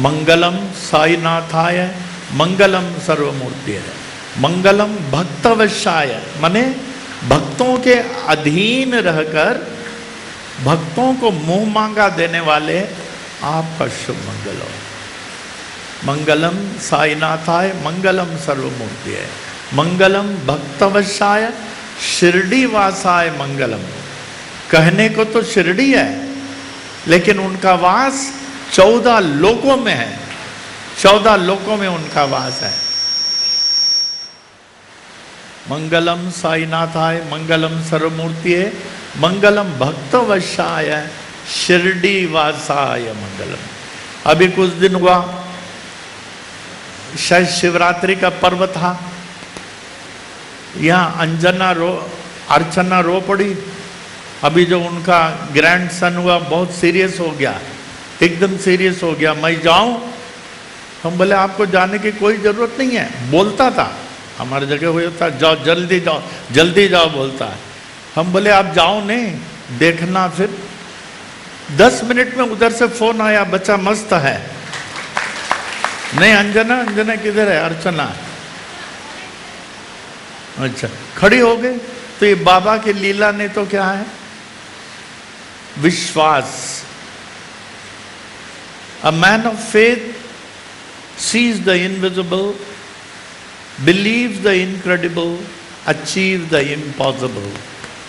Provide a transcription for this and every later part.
मंगलम साईनाथाय मंगलम सर्वमूर्तिये, मंगलम भक्तवशाय, माने भक्तों के अधीन रहकर भक्तों को मुंह मांगा देने वाले आपका शुभ मंगल हो। मंगलम साईनाथाय मंगलम सर्वमूर्तिये, मंगलम भक्तवशाय शिरडी वासाय मंगलम। कहने को तो शिरडी है, लेकिन उनका वास 14 लोकों में है, 14 लोकों में उनका वास है। मंगलम साईनाथाय मंगलम सर्वमूर्तिये मंगलम भक्तवशाय शिरडी वासाय मंगलम। अभी कुछ दिन हुआ, शायद शिवरात्रि का पर्व था, यहाँ अर्चना रो पड़ी। अभी जो उनका ग्रैंडसन हुआ बहुत सीरियस हो गया, एकदम सीरियस हो गया। मैं जाऊं? हम बोले आपको जाने की कोई जरूरत नहीं है। बोलता था, हमारी जगह हुआ था, जाओ जल्दी जाओ जल्दी जाओ बोलता है। हम बोले आप जाओ नहीं, देखना। फिर 10 मिनट में उधर से फोन आया, बच्चा मस्त है। नहीं अंजना, अंजना किधर है? अर्चना। अच्छा, खड़ी हो गई। तो ये बाबा की लीला ने तो क्या है? विश्वास। A man of faith sees the invisible, believes the incredible, achieves the impossible.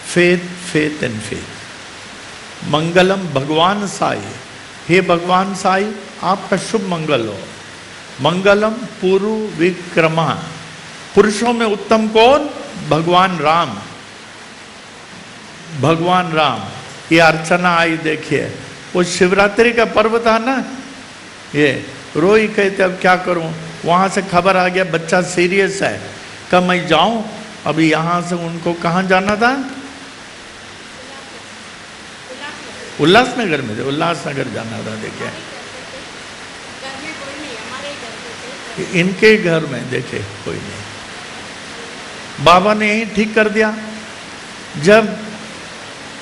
Faith, faith and faith. मंगलम भगवान साई, हे भगवान साई आपका शुभ मंगल हो। मंगलम पुरु विक्रमा, पुरुषों में उत्तम कौन? भगवान राम। भगवान राम। ये अर्चना आई, देखिए वो शिवरात्रि का पर्व था ना, ये रोई कहते अब क्या करूं। वहां से खबर आ गया बच्चा सीरियस है। कब मैं जाऊं? अभी यहां से उनको कहां जाना था? उल्लासनगर में थे, उल्लासनगर जाना था। देखिए इनके घर में देखे कोई नहीं। बाबा ने यही ठीक कर दिया। जब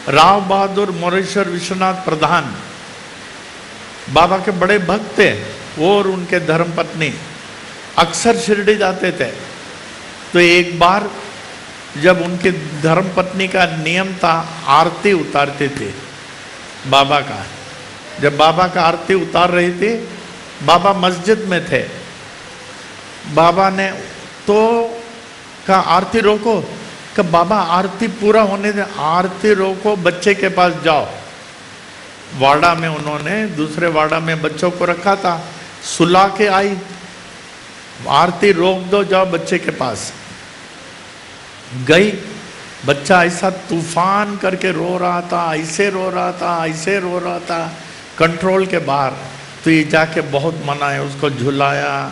राव बहादुर मोरेश्वर विश्वनाथ प्रधान बाबा के बड़े भक्त थे, वो और उनके धर्मपत्नी अक्सर शिरडी जाते थे। तो एक बार जब उनके धर्मपत्नी का नियम था, आरती उतारते थे बाबा का। जब बाबा का आरती उतार रही थी, बाबा मस्जिद में थे। बाबा ने तो कहा आरती रोको। कब बाबा आरती पूरा होने दे, आरती रोको, बच्चे के पास जाओ। वाड़ा में उन्होंने दूसरे वाड़ा में बच्चों को रखा था, सुला के आई, आरती रोक दो, जाओ बच्चे के पास। गई, बच्चा ऐसा तूफान करके रो रहा था, ऐसे रो रहा था, ऐसे रो रहा था, कंट्रोल के बाहर। तो ये जाके बहुत मनाया, उसको झुलाया,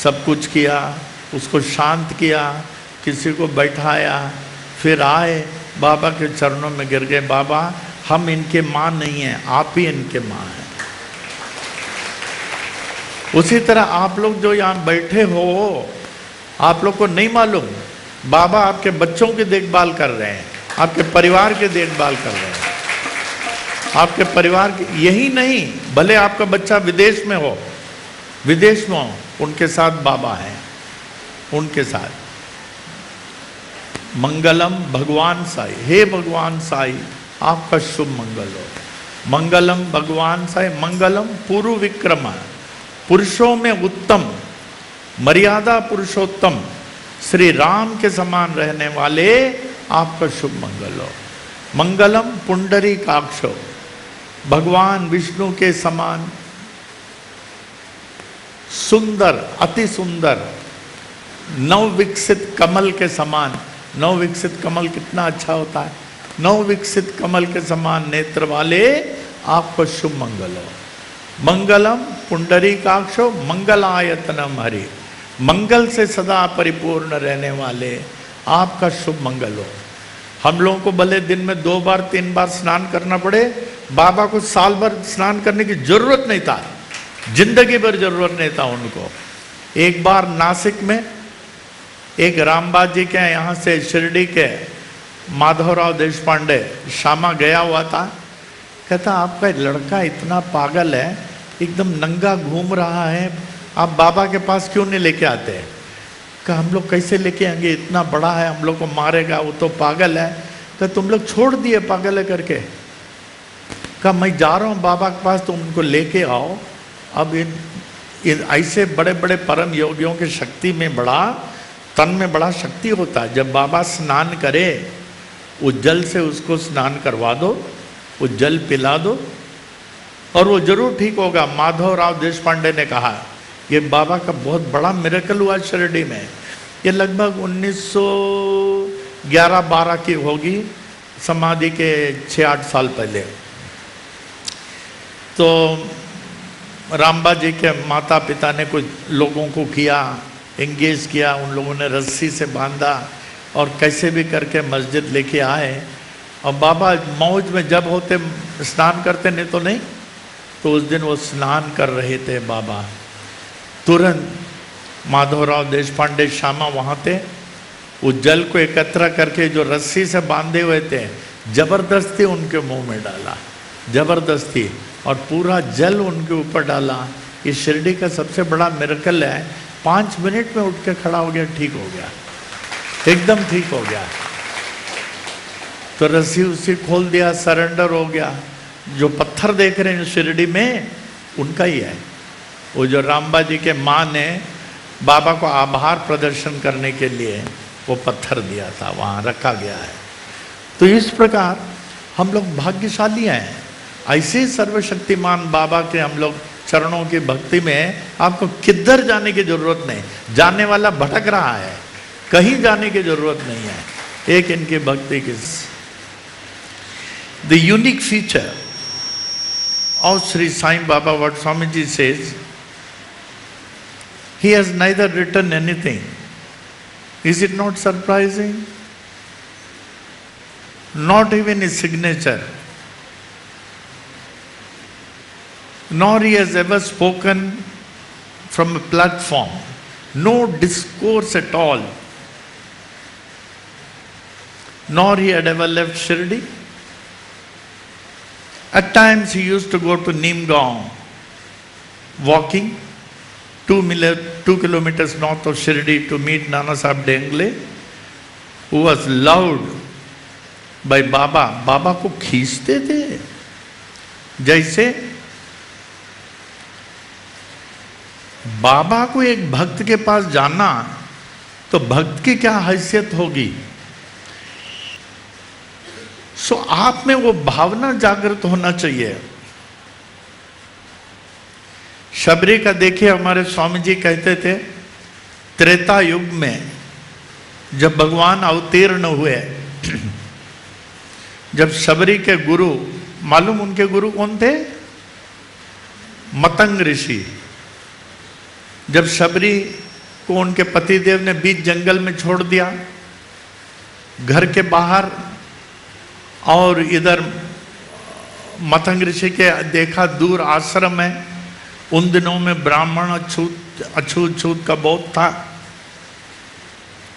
सब कुछ किया, उसको शांत किया, किसी को बैठाया। फिर आए, बाबा के चरणों में गिर गए। बाबा हम इनके माँ नहीं हैं, आप ही इनके माँ हैं। उसी तरह आप लोग जो यहाँ बैठे हो, आप लोग को नहीं मालूम बाबा आपके बच्चों की देखभाल कर रहे हैं, आपके परिवार की देखभाल कर रहे हैं। आपके परिवार की, यही नहीं, भले आपका बच्चा विदेश में हो, विदेश में हो, उनके साथ बाबा हैं, उनके साथ। मंगलम भगवान साई, हे भगवान साई आपका शुभ मंगल हो। मंगलम भगवान साई मंगलम पुरु विक्रमा, पुरुषों में उत्तम, मर्यादा पुरुषोत्तम, श्री राम के समान रहने वाले आपका शुभ मंगल हो। मंगलम पुंडरीकाक्षो, भगवान विष्णु के समान सुंदर, अति सुंदर, नव विकसित कमल के समान। नव विकसित कमल कितना अच्छा होता है। नव विकसित कमल के समान नेत्र वाले आपको शुभ मंगल हो। मंगलम पुंडरीकाक्षो मंगलायतनम हरि, मंगल से सदा परिपूर्ण रहने वाले आपका शुभ मंगल हो। हम लोगों को भले दिन में 2 बार 3 बार स्नान करना पड़े, बाबा को साल भर स्नान करने की जरूरत नहीं था, जिंदगी भर जरूरत नहीं था उनको। एक बार नासिक में एक रामबाजी के यहाँ से शिरडी के माधवराव देशपांडे शामा गया हुआ था। कहता आपका लड़का इतना पागल है, एकदम नंगा घूम रहा है, आप बाबा के पास क्यों नहीं लेके आते हैं? कहा हम लोग कैसे लेके आएंगे, इतना बड़ा है, हम लोग को मारेगा, वो तो पागल है। कहा तुम लोग छोड़ दिए पागल है करके? कहा मैं जा रहा हूँ बाबा के पास, तुम उनको लेके आओ। अब इन ऐसे बड़े बड़े परम योगियों की शक्ति में बड़ा, तन में बड़ा शक्ति होता है। जब बाबा स्नान करे, उस जल से उसको स्नान करवा दो, वो जल पिला दो और वो जरूर ठीक होगा। माधवराव देशपांडे ने कहा, ये बाबा का बहुत बड़ा मिरेकल हुआ शिरडी में। ये लगभग 1911-12 की होगी, समाधि के 6-8 साल पहले। तो रामबा जी के माता पिता ने कुछ लोगों को किया, एंगेज किया, उन लोगों ने रस्सी से बांधा और कैसे भी करके मस्जिद लेके आए। और बाबा मौज में जब होते स्नान करते, नहीं तो नहीं। तो उस दिन वो स्नान कर रहे थे बाबा, तुरंत माधवराव देशपांडे श्यामा वहाँ थे। उस जल को एकत्र करके जो रस्सी से बांधे हुए थे, जबरदस्ती उनके मुंह में डाला, जबरदस्ती, और पूरा जल उनके ऊपर डाला। ये शिरडी का सबसे बड़ा मिरेकल है। 5 मिनट में उठ के खड़ा हो गया, ठीक हो गया, एकदम ठीक हो गया। तो रस्सी उसी खोल दिया, सरेंडर हो गया। जो पत्थर देख रहे हैं शिरडी में, उनका ही है। वो जो रामबा जी के माँ ने बाबा को आभार प्रदर्शन करने के लिए वो पत्थर दिया था, वहाँ रखा गया है। तो इस प्रकार हम लोग भाग्यशाली हैं। ऐसे सर्वशक्तिमान बाबा के हम लोग चरणों की भक्ति में, आपको किधर जाने की जरूरत नहीं। जाने वाला भटक रहा है, कहीं जाने की जरूरत नहीं है। एक इनकी भक्ति की the unique feature of Sri Sai Baba, what Swamiji says, he has neither written anything. Is it not surprising? Not even his signature. Nor he has ever spoken from a platform. No discourse at all. Nor he had ever left Shirdi. At times he used to go to Nimgaon, walking 2 kilometers north of Shirdi to meet Nana Sahib Dengle, who was loved by Baba. बाबा को खींचते थे, जैसे बाबा को एक भक्त के पास जाना तो भक्त की क्या हैसियत होगी। सो आप में वो भावना जागृत होना चाहिए। शबरी का देखिए, हमारे स्वामी जी कहते थे, त्रेता युग में जब भगवान अवतीर्ण हुए, जब शबरी के गुरु, मालूम उनके गुरु कौन थे? मतंग ऋषि। जब शबरी को उनके पतिदेव ने बीच जंगल में छोड़ दिया, घर के बाहर, और इधर मतंग ऋषि के देखा दूर आश्रम है। उन दिनों में ब्राह्मण अछूत छूत का बहुत था।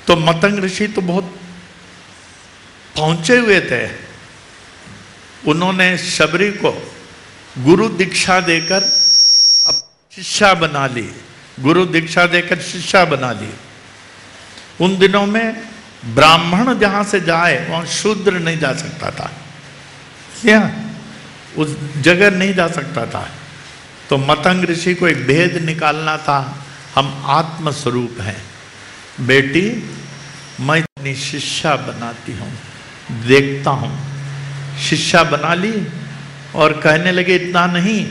तो मतंग ऋषि तो बहुत पहुंचे हुए थे। उन्होंने शबरी को गुरु दीक्षा देकर अब शिष्या बना ली, गुरु दीक्षा देकर शिष्या बना ली। उन दिनों में ब्राह्मण जहां से जाए वहां शूद्र नहीं जा सकता था, क्या उस जगह नहीं जा सकता था। तो मतंग ऋषि को एक भेद निकालना था, हम आत्म स्वरूप हैं। बेटी, मैं अपनी शिष्या बनाती हूँ, देखता हूँ। शिष्या बना ली और कहने लगे, इतना नहीं,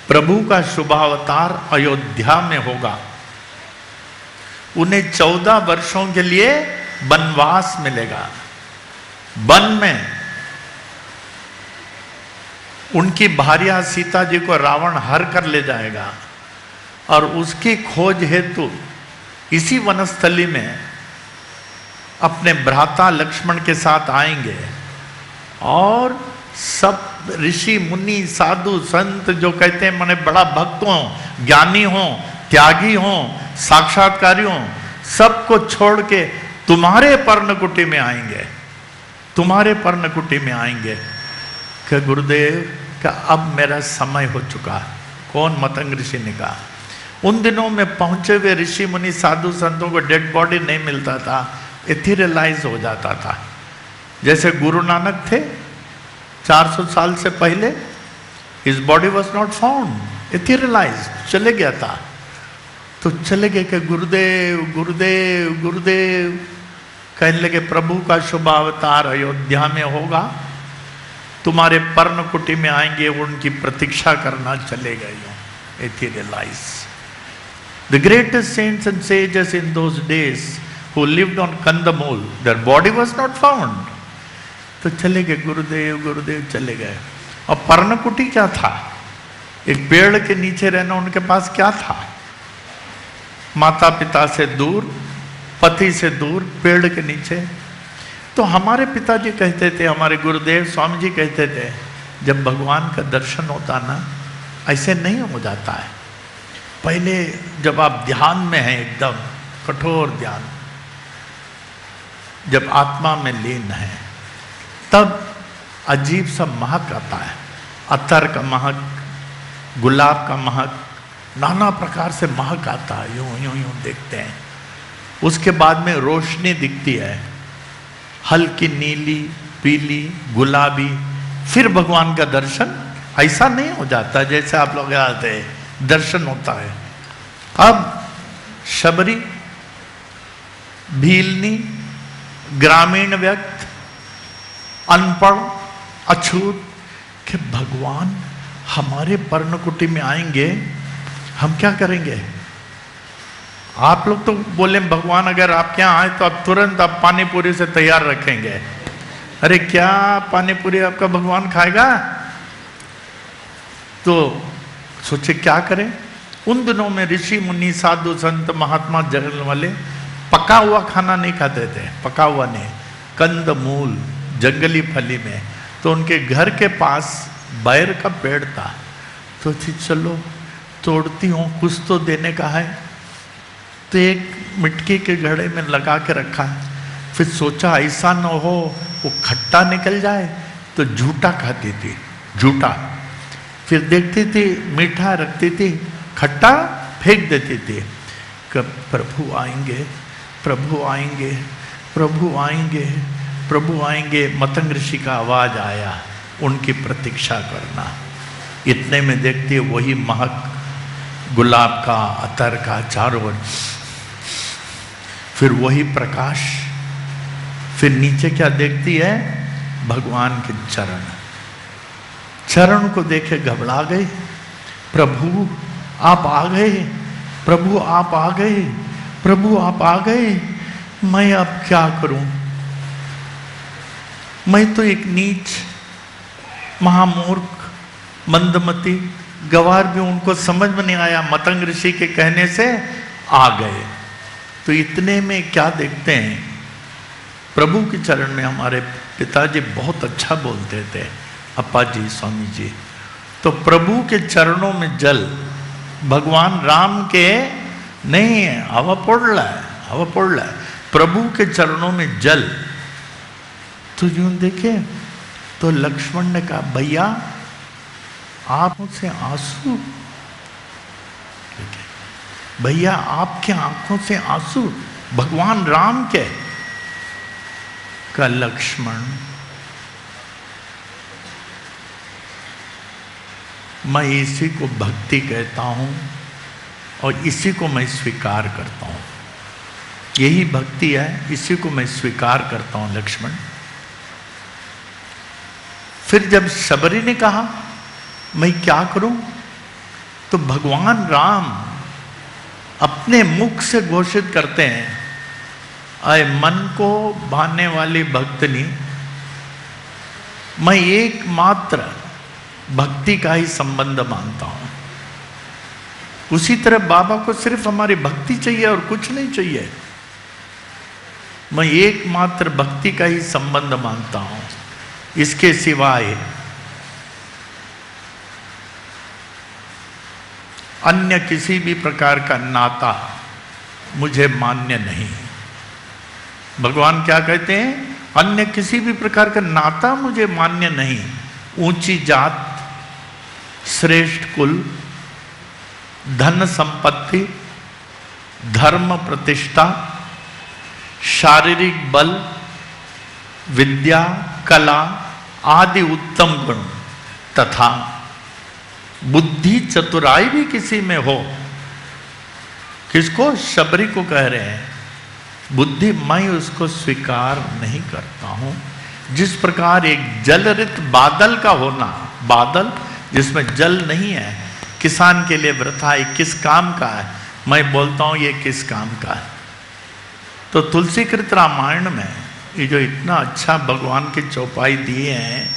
प्रभु का शुभावतार अयोध्या में होगा। उन्हें 14 वर्षों के लिए वनवास मिलेगा। वन में उनकी भार्या सीता जी को रावण हर कर ले जाएगा और उसकी खोज हेतु इसी वनस्थली में अपने भ्राता लक्ष्मण के साथ आएंगे। और सब ऋषि मुनि साधु संत जो कहते हैं मने बड़ा भक्त हों, ज्ञानी हों, त्यागी हों, साक्षात्कारी हों, सबको छोड़ के तुम्हारे पर्णकुटी में आएंगे, तुम्हारे पर्णकुटी में आएंगे। कि गुरुदेव का अब मेरा समय हो चुका, कौन? मतंग ऋषि ने कहा। उन दिनों में पहुंचे हुए ऋषि मुनि साधु संतों को डेड बॉडी नहीं मिलता था, इथेरियलाइज हो जाता था। जैसे गुरु नानक थे 400 साल से पहले, his body was not found, etherealize, चले गया था। तो चले गए कि गुरुदेव गुरुदेव गुरुदेव, कहने लगे प्रभु का शुभ अवतार अयोध्या में होगा, तुम्हारे पर्णकुटी में आएंगे, उनकी प्रतीक्षा करना। चले गए यूं, etherealize. The greatest saints and sages in those days who lived on Kandamul, their body was not found. तो चले गए गुरुदेव गुरुदेव, चले गए। और पर्णकुटी क्या था? एक पेड़ के नीचे रहना उनके पास क्या था? माता पिता से दूर, पति से दूर, पेड़ के नीचे। तो हमारे पिताजी कहते थे, हमारे गुरुदेव स्वामी जी कहते थे, जब भगवान का दर्शन होता ना, ऐसे नहीं हो जाता है। पहले जब आप ध्यान में हैं, एकदम कठोर ध्यान, जब आत्मा में लीन है, तब अजीब सा महक आता है, अत्तर का महक, गुलाब का महक, नाना प्रकार से महक आता है। यूं यूं यूं देखते हैं। उसके बाद में रोशनी दिखती है, हल्की नीली, पीली, गुलाबी। फिर भगवान का दर्शन ऐसा नहीं हो जाता जैसे आप लोग आते हैं, दर्शन होता है। अब शबरी, भीलनी, ग्रामीण व्यक्ति, अनपढ़, अछूत, कि भगवान हमारे पर्णकुटी में आएंगे, हम क्या करेंगे? आप लोग तो बोले भगवान अगर आपके यहाँ आए तो आप तुरंत आप पानी पूरी से तैयार रखेंगे। अरे क्या पानी पूरी आपका भगवान खाएगा? तो सोचे क्या करें। उन दिनों में ऋषि मुनि साधु संत महात्मा जगन वाले पका हुआ खाना नहीं खाते थे, पका हुआ नहीं, कंद मूल जंगली फली में। तो उनके घर के पास बैर का पेड़ था, तो चलो तोड़ती हूँ, कुछ तो देने का है। तो एक मिट्टी के घड़े में लगा के रखा। फिर सोचा ऐसा न हो वो खट्टा निकल जाए, तो झूठा खाती थी, झूठा। फिर देखती थी मीठा रखती थी, खट्टा फेंक देती थी। कब प्रभु आएंगे, प्रभु आएंगे, प्रभु आएंगे, प्रभु आएंगे। मतंग ऋषि का आवाज आया, उनकी प्रतीक्षा करना। इतने में देखती है वही महक, गुलाब का, अतर का, चारों ओर। फिर वही प्रकाश। फिर नीचे क्या देखती है? भगवान के चरण। चरण को देखे घबरा गए। प्रभु आप आ गए, प्रभु आप आ गए, प्रभु आप आ गए। मैं अब क्या करूं? मैं तो एक नीच, महामूर्ख, मंदमती गवार भी, उनको समझ में नहीं आया। मतंग ऋषि के कहने से आ गए। तो इतने में क्या देखते हैं? प्रभु के चरण में हमारे पिताजी बहुत अच्छा बोलते थे, अप्पा जी, स्वामी जी। तो प्रभु के चरणों में जल, भगवान राम के नहीं है, हवा पड़ रहा है, हवा पड़ रहा है, प्रभु के चरणों में जल। तो यूं देखे तो लक्ष्मण ने कहा, भैया आंखों से आंसू, भैया आपके आंखों से आंसू, भगवान राम के। का लक्ष्मण, मैं इसी को भक्ति कहता हूं और इसी को मैं स्वीकार करता हूं। यही भक्ति है, इसी को मैं स्वीकार करता हूं लक्ष्मण। फिर जब शबरी ने कहा मैं क्या करूं, तो भगवान राम अपने मुख से घोषित करते हैं, अय मन को भाने वाली भक्तनी, मैं एकमात्र भक्ति का ही संबंध मानता हूं। उसी तरह बाबा को सिर्फ हमारी भक्ति चाहिए और कुछ नहीं चाहिए। मैं एकमात्र भक्ति का ही संबंध मानता हूं, इसके सिवाय अन्य किसी भी प्रकार का नाता मुझे मान्य नहीं। भगवान क्या कहते हैं? अन्य किसी भी प्रकार का नाता मुझे मान्य नहीं। ऊंची जात, श्रेष्ठ कुल, धन संपत्ति, धर्म प्रतिष्ठा, शारीरिक बल, विद्या, कला आदि उत्तम गुण तथा बुद्धि चतुराई भी किसी में हो। किसको? शबरी को कह रहे हैं। बुद्धि मैं उसको स्वीकार नहीं करता हूं। जिस प्रकार एक जलरित बादल का होना, बादल जिसमें जल नहीं है, किसान के लिए वृथा है, किस काम का है, मैं बोलता हूं ये किस काम का है। तो तुलसीकृत रामायण में ये जो इतना अच्छा भगवान की चौपाई दिए हैं,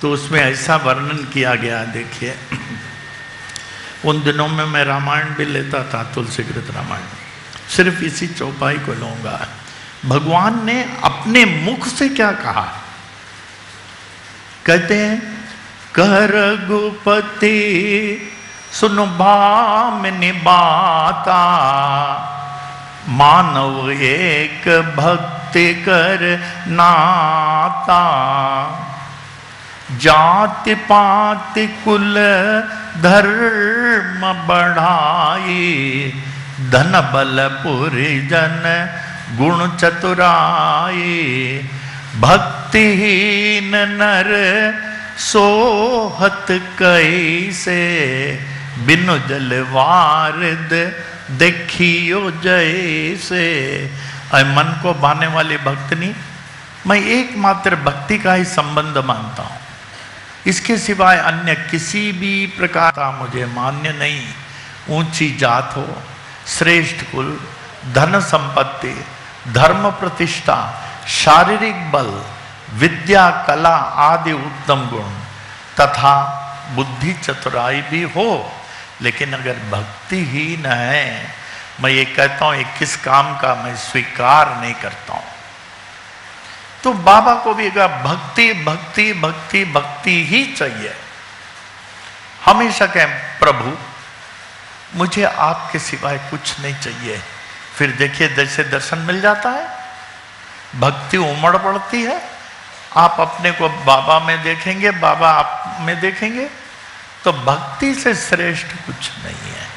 तो उसमें ऐसा वर्णन किया गया। देखिए, उन दिनों में मैं रामायण भी लेता था, तुलसीकृत रामायण, सिर्फ इसी चौपाई को लूंगा। भगवान ने अपने मुख से क्या कहा? कहते हैं, कह रघुपति सुन भामिनी बाता, मानव एक भक्ति कर नाता, जाति पाति कुल धर्म बढ़ाई, धन बल पुरिजन गुण चतुराई, भक्तिहीन नर सोहत कैसे, बिनु जल वारिद देखियो जैसे। मन को भाने वाली भक्तनी, मैं एकमात्र भक्ति का ही संबंध मानता हूं, इसके सिवाय अन्य किसी भी प्रकार का मुझे मान्य नहीं। ऊंची जात हो, श्रेष्ठ कुल, धन संपत्ति, धर्म प्रतिष्ठा, शारीरिक बल, विद्या कला आदि उत्तम गुण तथा बुद्धि चतुराई भी हो, लेकिन अगर भक्ति ही न है, मैं ये कहता हूं ये किस काम का, मैं स्वीकार नहीं करता हूं। तो बाबा को भी भक्ति भक्ति भक्ति भक्ति ही चाहिए। हमेशा कहें, प्रभु मुझे आपके सिवाय कुछ नहीं चाहिए। फिर देखिए जैसे दर्शन मिल जाता है, भक्ति उमड़ पड़ती है। आप अपने को बाबा में देखेंगे, बाबा आप में देखेंगे, तो भक्ति से श्रेष्ठ कुछ नहीं है।